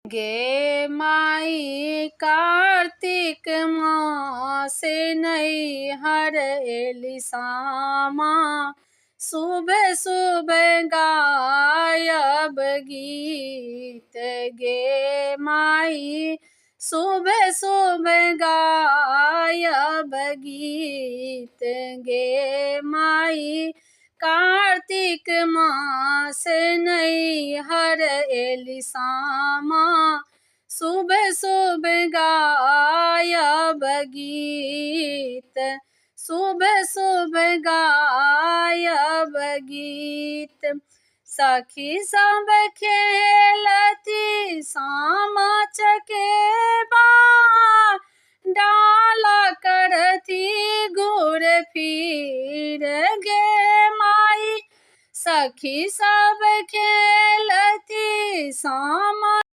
गे माई कार्तिक मास नैहर एली सामा, सुबह सुबह गायब गीत। गे माई सुबह सुबह गायब गीत। गे माई कार्तिक मास नैहर एली सामा, सुबह सुबह गायब गीत। सुबह सुबह गायब गीत। सखी सब खेलती सामा चकेबा, डाला करती घूर फिर। गे माई सखी सब